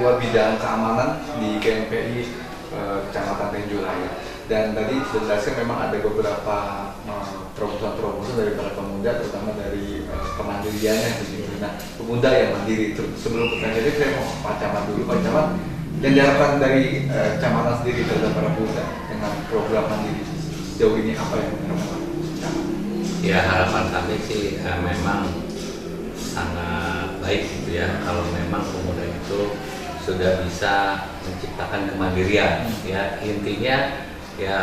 Ketua Bidang Keamanan di KMPI Kecamatan Tenjolaya. Dan tadi sudah jelaskan memang ada beberapa terobosan-terobosan dari para pemuda, terutama dari kemandiriannya begitu. Nah, pemuda yang mandiri itu sebelum kita jadi saya mau Pak Camat dulu. Pak Camat, yang diharapkan dari kecamatan sendiri terhadap para pemuda dengan program mandiri sejauh ini apa yang diharapkan Pak Camat? Ya, harapan kami sih memang sangat baik gitu ya, kalau memang pemuda itu sudah bisa menciptakan kemandirian. Ya, intinya ya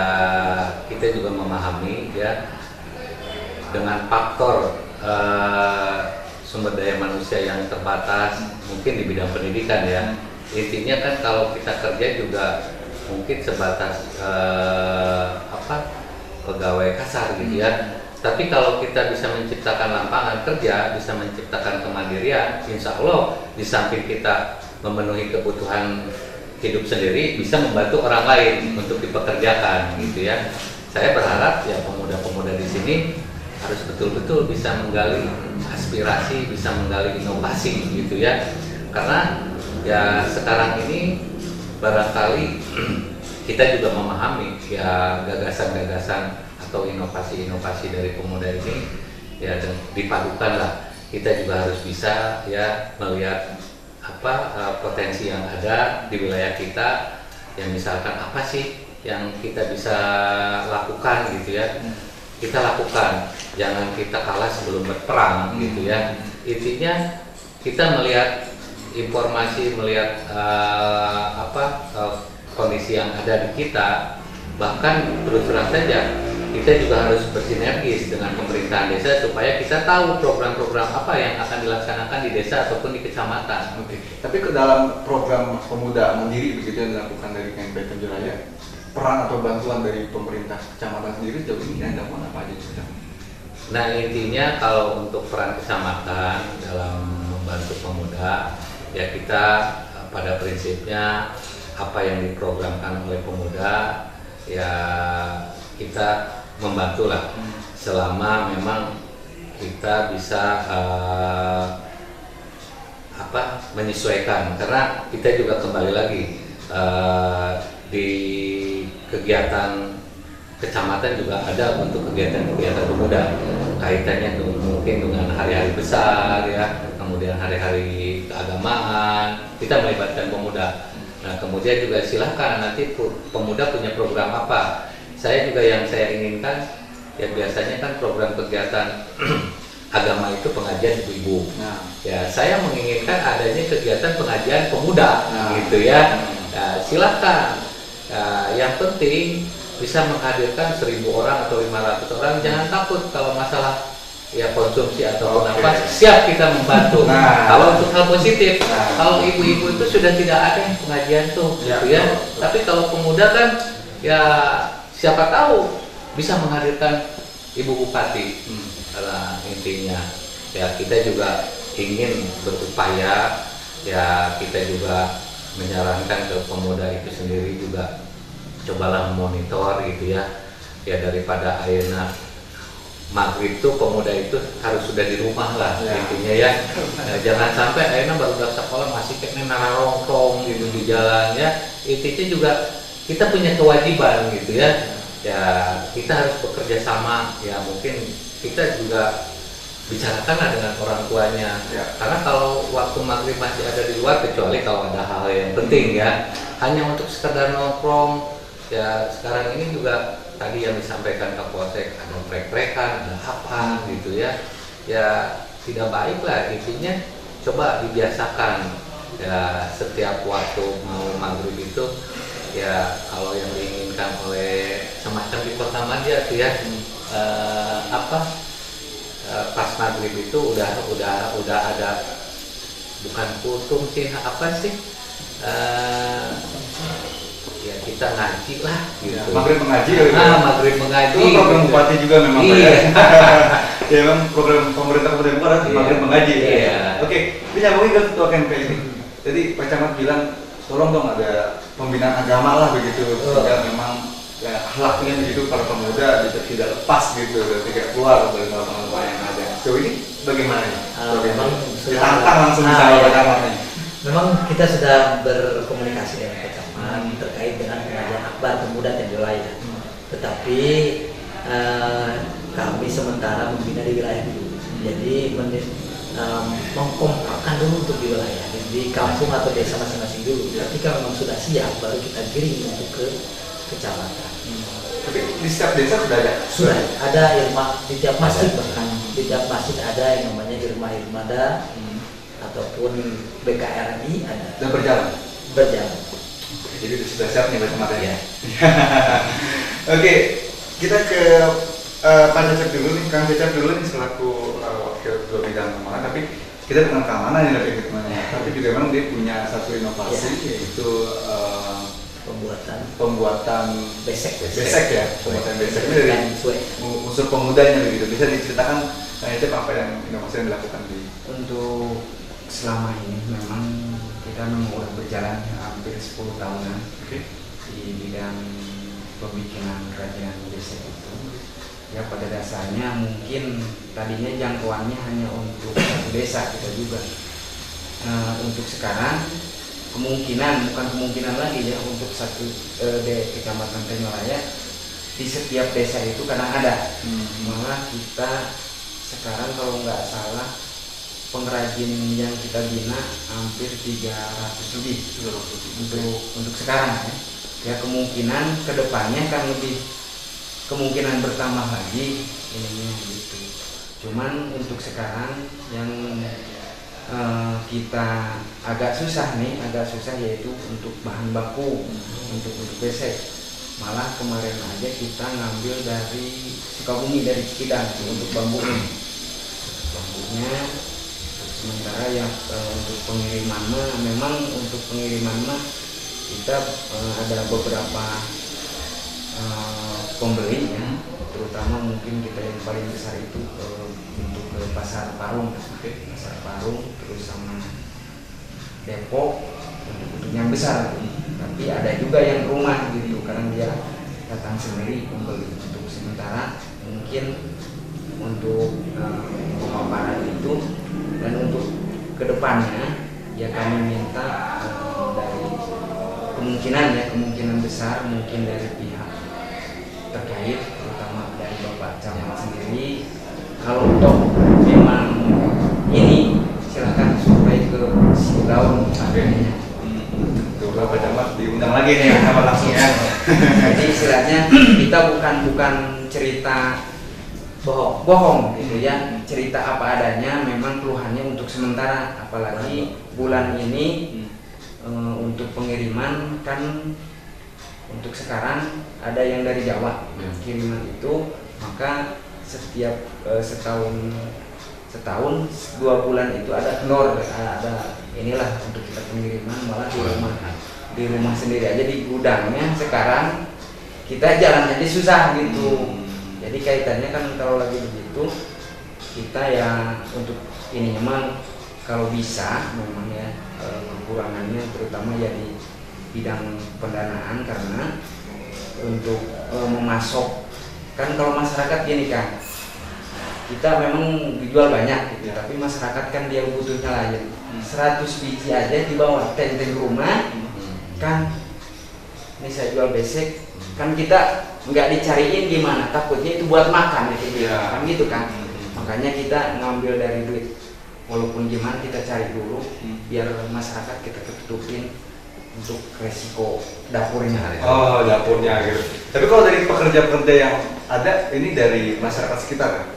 kita juga memahami ya dengan faktor sumber daya manusia yang terbatas mungkin di bidang pendidikan ya. Intinya kan kalau kita kerja juga mungkin sebatas pegawai kasar gitu ya. Tapi kalau kita bisa menciptakan lapangan kerja, bisa menciptakan kemandirian, insya Allah di samping kita memenuhi kebutuhan hidup sendiri, bisa membantu orang lain untuk dipekerjakan gitu ya. Saya berharap ya pemuda-pemuda di sini harus betul-betul bisa menggali aspirasi, bisa menggali inovasi gitu ya. Karena ya sekarang ini barangkali kita juga memahami ya gagasan-gagasan atau inovasi-inovasi dari pemuda ini ya dipadukan lah. Kita juga harus bisa ya melihat potensi yang ada di wilayah kita, yang misalkan apa sih yang kita bisa lakukan gitu ya. Kita lakukan, jangan kita kalah sebelum berperang gitu ya. Intinya kita melihat informasi, melihat kondisi yang ada di kita, bahkan terus terang saja kita juga harus bersinergis dengan pemerintahan desa supaya kita tahu program-program apa yang akan dilaksanakan di desa ataupun di kecamatan. Oke. Tapi ke dalam program pemuda mandiri begitu yang dilakukan dari KMPI Tenjolaya, peran atau bantuan dari pemerintah kecamatan sendiri jauh ini ada apa aja? Nah, intinya kalau untuk peran kecamatan dalam membantu pemuda ya kita pada prinsipnya apa yang diprogramkan oleh pemuda ya kita membantulah selama memang kita bisa menyesuaikan, karena kita juga kembali lagi di kegiatan kecamatan juga ada untuk kegiatan-kegiatan pemuda kaitannya mungkin dengan hari-hari besar ya, kemudian hari-hari keagamaan kita melibatkan pemuda. Nah, kemudian juga silahkan nanti pemuda punya program apa. Saya juga yang saya inginkan ya biasanya kan program kegiatan agama itu pengajian ibu-ibu. Nah, ya saya menginginkan adanya kegiatan pengajian pemuda gitu ya. Ya silakan. Ya, yang penting bisa menghadirkan 1.000 orang atau 500 orang. Jangan takut kalau masalah ya konsumsi atau apa, siap kita membantu. Kalau untuk hal positif, kalau ibu-ibu itu sudah tidak ada yang pengajian tuh gitu ya. Tapi kalau pemuda kan ya siapa tahu bisa menghadirkan ibu bupati. Karena intinya ya kita juga ingin berupaya ya, kita juga menyarankan ke pemuda itu sendiri juga cobalah monitor gitu ya. Ya daripada ayeuna maghrib tuh pemuda itu harus sudah di rumah lah intinya ya. Jangan sampai ayeuna baru udah sekolah masih kena narongkrong gitu di jalan ya. Intinya juga kita punya kewajiban gitu ya. Ya kita harus bekerja sama ya, mungkin kita juga bicarakanlah dengan orang tuanya ya. Karena kalau waktu maghrib masih ada di luar, kecuali kalau ada hal yang penting ya, hanya untuk sekedar nongkrong ya. Sekarang ini juga tadi yang disampaikan Kapolsek, ada trek-trekan, ada apa gitu ya. Ya tidak baik lah, intinya coba dibiasakan ya, setiap waktu mau maghrib itu ya, kalau yang diinginkan oleh semacam di Kota Madya tuh ya, pas maghrib itu udah ada, bukan kultum sih, apa sih, ya kita ngaji lah gitu. Maghrib mengaji kali ya. Maghrib mengaji. Itu program bupati juga memang iya. ya. Ya memang program pemerintah Kabupaten Bogor harus maghrib mengaji. Iya. Oke, ini nyambungin ke Ketua KMPI ini. Jadi Pak Camat bilang tolong dong ada pembinaan agama lah begitu, sehingga memang ya akhlaknya begitu para pemuda bisa tidak lepas gitu, tidak keluar dari norma-norma yang ada. So ini bagaimana ya? Memang ditantang langsung sama Pak Camat nih. Memang kita sudah berkomunikasi dengan Pak Camat terkait dengan pengajian akbar pemuda Tenjolaya. Tetapi kami sementara membina di wilayah dulu. Jadi mengkompakkan dulu untuk di wilayah di kampung atau desa masing-masing dulu. Ketika memang sudah siap, baru kita kirim untuk ke kecamatan. Tapi di setiap desa sudah ada? Sudah ada irma di tiap masjid, bahkan di tiap masjid ada yang namanya irma-irmada ataupun BKRI ada. Dan berjalan? Berjalan. Jadi sudah siap nih Pak Camat ya? Ya. Oke, kita ke Pak Cecep dulu nih, Kang Cecep dulu nih selaku wakil ketua bidang keamanan, tapi kita bukan keamanan ya, lebih ke tapi juga memang dia punya satu inovasi yaitu pembuatan besek ya, pembuatan besek ini dari unsur pemudanya begitu. Bisa diceritakan Kang Cecep apa yang inovasi yang dilakukan di? Untuk selama ini memang kita memang udah berjalan hampir 10 tahunan di bidang pembikinan kerajinan besek itu. Ya pada dasarnya mungkin tadinya jangkauannya hanya untuk satu desa kita juga. Untuk sekarang bukan kemungkinan lagi ya, untuk satu kecamatan Tenjolaya di setiap desa itu kadang ada. Malah kita sekarang kalau nggak salah pengrajin yang kita bina hampir 300 lebih untuk sekarang ya. Ya kemungkinan kedepannya kan lebih kemungkinan bertambah lagi ininya gitu. Cuman untuk sekarang yang kita agak susah yaitu untuk bahan baku untuk besek. Malah kemarin aja kita ngambil dari Sukabumi, dari Cikidang untuk bambunya. Sementara yang untuk pengiriman memang untuk pengiriman kita ada beberapa pembeli ya, terutama mungkin kita yang paling besar itu untuk ke pasar Parung, terus sama Depok untuk yang besar. Tapi ada juga yang rumah gitu, karena dia datang sendiri membeli. Untuk sementara mungkin untuk pemaparan itu dan untuk kedepannya ya kami minta dari kemungkinan besar mungkin dari pihak terkait, terutama dari Bapak Camat sendiri, kalau toh memang ini silakan sampai ke Silaun adanya. Tuh Bapak Camat diundang lagi nih sama langsung ya. Jadi istilahnya kita bukan cerita bohong gitu ya, cerita apa adanya. Memang keluhannya untuk sementara, apalagi bulan ini untuk pengiriman kan. Untuk sekarang ada yang dari Jawa kiriman itu, maka setiap setahun 2 bulan itu ada kendor, ada inilah untuk kita pengiriman, malah di rumah sendiri aja di gudangnya sekarang kita jalan aja susah gitu. Jadi kaitannya kan kalau lagi begitu kita ya untuk ini memang kalau bisa memang ya kekurangannya terutama ya di bidang pendanaan, karena untuk memasok kan kalau masyarakat gini kan kita memang dijual banyak gitu, tapi masyarakat kan dia butuhnya lain 100 biji aja dibawa tenteng rumah kan, ini saya jual besek kan kita nggak dicariin gimana, takutnya itu buat makan gitu kan gitu kan. Makanya kita ngambil dari duit walaupun gimana kita cari dulu biar masyarakat kita tutupin untuk resiko dapurnya. Oh, dapurnya gitu. Tapi kalau dari pekerja-pekerja yang ada ini dari masyarakat sekitar kan?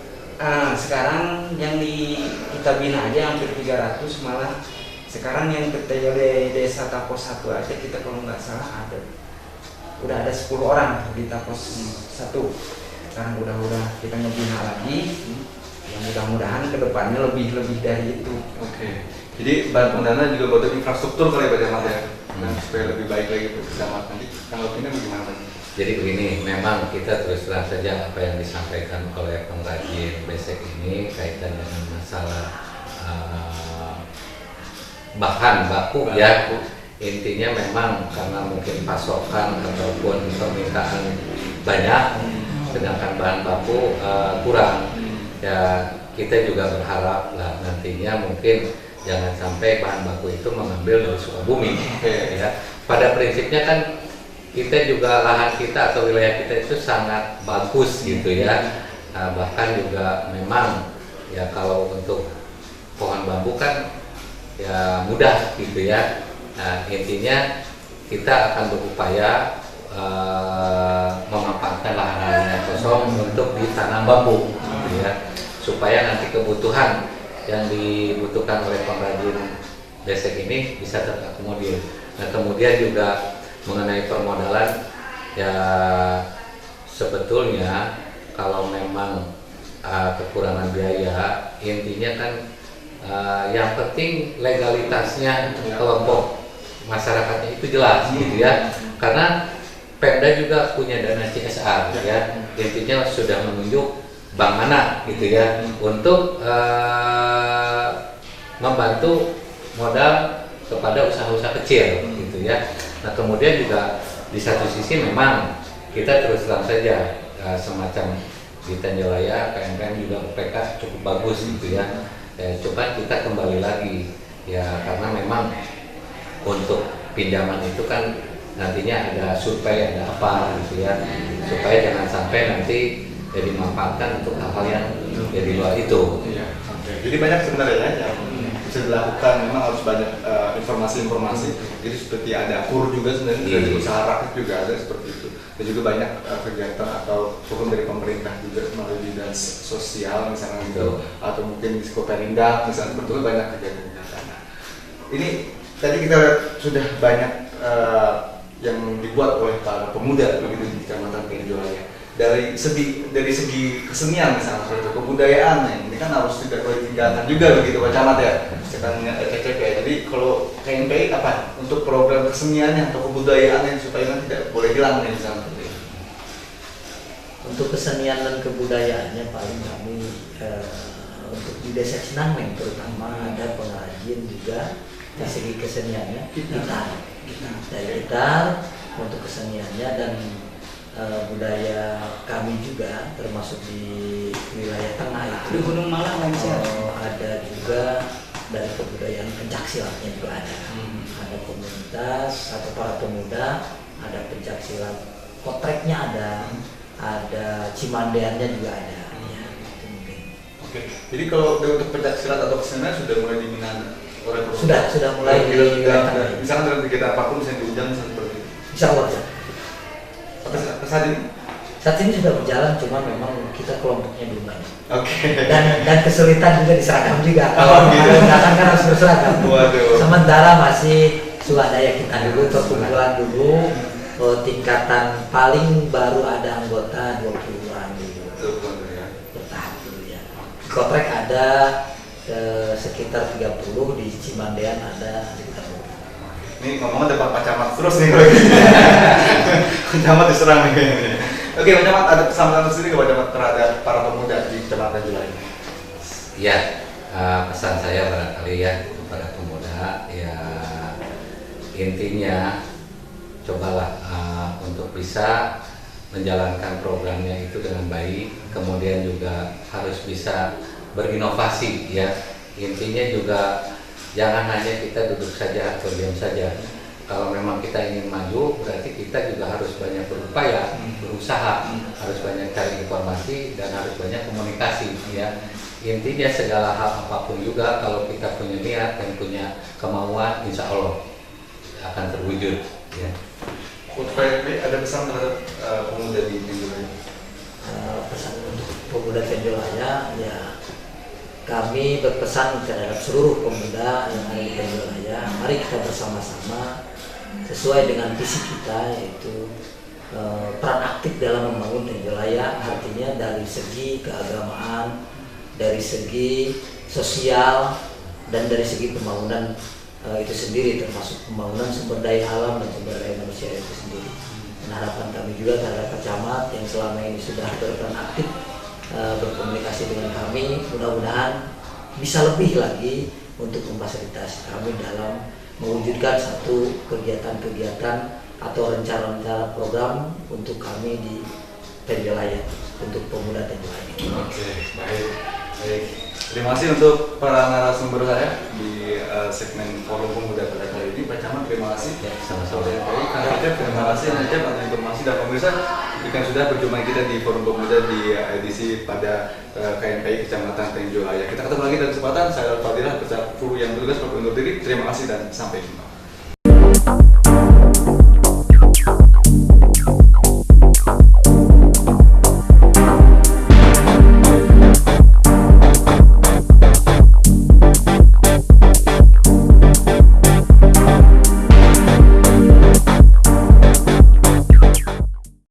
Sekarang yang kita bina aja hampir 300, malah sekarang yang kita di desa Tapos 1 aja kita kalau nggak salah udah ada 10 orang di Tapos 1. Sekarang udah kita ngebina lagi. Yang mudah-mudahan kedepannya lebih dari itu. Oke. Jadi bahan pendana juga buat infrastruktur kali ya Pak Camat ya, dan supaya lebih baik lagi untuk kecamatan. Tanggapannya bagaimana Pak? Jadi begini, memang kita terus terang saja apa yang disampaikan oleh pengrajin besek ini kaitan dengan masalah bahan baku ya. Intinya memang karena mungkin pasokan ataupun permintaan banyak, sedangkan bahan baku kurang. Ya kita juga berharap lah nantinya mungkin jangan sampai bahan baku itu mengambil dari Sukabumi. Oke. Ya. Pada prinsipnya kan kita juga lahan kita atau wilayah kita itu sangat bagus gitu ya. Nah, bahkan juga memang ya kalau untuk pohon bambu kan ya mudah gitu ya. Nah, intinya kita akan berupaya memanfaatkan lahan-lahan yang kosong untuk ditanam bambu gitu ya, supaya nanti kebutuhan yang dibutuhkan oleh pengrajin besek ini bisa terakomodir. Nah, kemudian juga mengenai permodalan ya, sebetulnya kalau memang kekurangan biaya, intinya kan yang penting legalitasnya kelompok masyarakatnya itu jelas gitu ya, karena Pemda juga punya dana CSR ya, intinya sudah menunjuk bank mana gitu ya untuk membantu modal kepada usaha-usaha kecil gitu ya. Nah, kemudian juga di satu sisi memang kita terus terang saja semacam di Tanjolaya KMKM juga UPK cukup bagus gitu ya. Coba kita kembali lagi ya, karena memang untuk pinjaman itu kan nantinya ada survei, ada apa gitu ya, supaya jangan sampai nanti dimanfaatkan untuk hal-hal yang di luar itu. Iya. Oke. Jadi banyak sebenarnya yang bisa dilakukan, memang harus banyak informasi-informasi. Jadi seperti ada kur juga sebenarnya dari usaha rakyat juga ada seperti itu. Dan juga banyak kegiatan atau hukum dari pemerintah juga melalui bidang sosial misalnya gitu, atau mungkin di Skoperindak misalnya, sebetulnya banyak kegiatan-kegiatan. Nah, ini tadi kita sudah banyak yang dibuat oleh para pemuda begitu di Kecamatan Tenjolaya. Dari segi kesenian misalnya, kebudayaan ini kan harus tidak boleh ditinggalkan juga begitu Pak Camat ya. Sekarang CCP ya. Jadi kalau KNPI apa untuk program keseniannya atau kebudayaannya supaya tidak boleh hilang nih misalnya. Untuk kesenian dan kebudayaannya paling kami untuk di Desa Cinangmeng terutama ada pengrajin juga dari segi keseniannya gitar. Dari gitar untuk keseniannya dan budaya kami juga termasuk di wilayah tengah itu Di Gunung Malang lancar. ada juga dari kebudayaan pencaksilatnya juga ada. Ada komunitas atau para pemuda, ada pencaksilat potreknya ada cimandeannya juga ada. Ya, itu mungkin. Oke. Jadi kalau untuk pencaksilat atau kesenian sudah mulai diminati oleh Sudah mulai misalkan dalam kegiatan apapun misalnya diundang misalnya seperti itu. Insya Allah ya. Saat ini sudah berjalan, cuma memang kita kelompoknya belum banyak. Oke. Dan kesulitan juga diseragam juga. Oh, gitu. Undangan kan harus berseragam. Waduh. Sementara masih swadaya kita dulu, perkumpulan dulu, tingkatan paling baru ada anggota 20-an dulu. Bertahap dulu ya. Di Kotrek ada sekitar 30, di Cimandean ada sekitar 20. Ini ngomongnya depan Pak Camat terus nih kalau gitu. Pak Camat diserang nih. Oke, Pak Camat, ada pesan-pesan sendiri kepada terhadap para pemuda di Kecamatan Tenjolaya? Ya, pesan saya barangkali ya kepada pemuda ya, intinya cobalah untuk bisa menjalankan programnya itu dengan baik, kemudian juga harus bisa berinovasi ya. Intinya juga jangan hanya kita duduk saja atau diam saja. Kalau memang kita ingin maju, berarti kita juga harus banyak berupaya, berusaha, harus banyak cari informasi dan harus banyak komunikasi ya. Intinya segala hal apapun juga kalau kita punya niat dan punya kemauan, insya Allah akan terwujud ya. Untuk KNPI ada pesan terhadap pemuda di Tenjolaya? Pesan untuk pemuda Tenjolaya ya, kami berpesan terhadap seluruh pemuda yang ada di Tenjolaya, mari kita bersama-sama sesuai dengan visi kita, yaitu peran aktif dalam membangun Tenjolaya, artinya dari segi keagamaan, dari segi sosial, dan dari segi pembangunan itu sendiri, termasuk pembangunan sumber daya alam dan sumber daya manusia itu sendiri. Dan harapan kami juga terhadap Pak Camat yang selama ini sudah berperan aktif berkomunikasi dengan kami, mudah-mudahan bisa lebih lagi untuk memfasilitasi kami dalam mewujudkan satu kegiatan-kegiatan atau rencana-rencana program untuk kami di Tenjolaya, untuk pemuda Tenjolaya. Oke, baik. Terima kasih untuk para narasumber saya di segmen Forum Pemuda pada kali ini. Pak Camat, terima kasih. Ya, sama-sama. Kang Cecep, terima kasih atas informasi dan pemirsa. Ikan sudah perjumpaan kita di Forum Pemuda di edisi pada KNPI Kecamatan Tenjolaya. Kita ketemu lagi dalam kesempatan. Saya Fadilah beserta kru yang bertugas undur diri. Terima kasih dan sampai jumpa.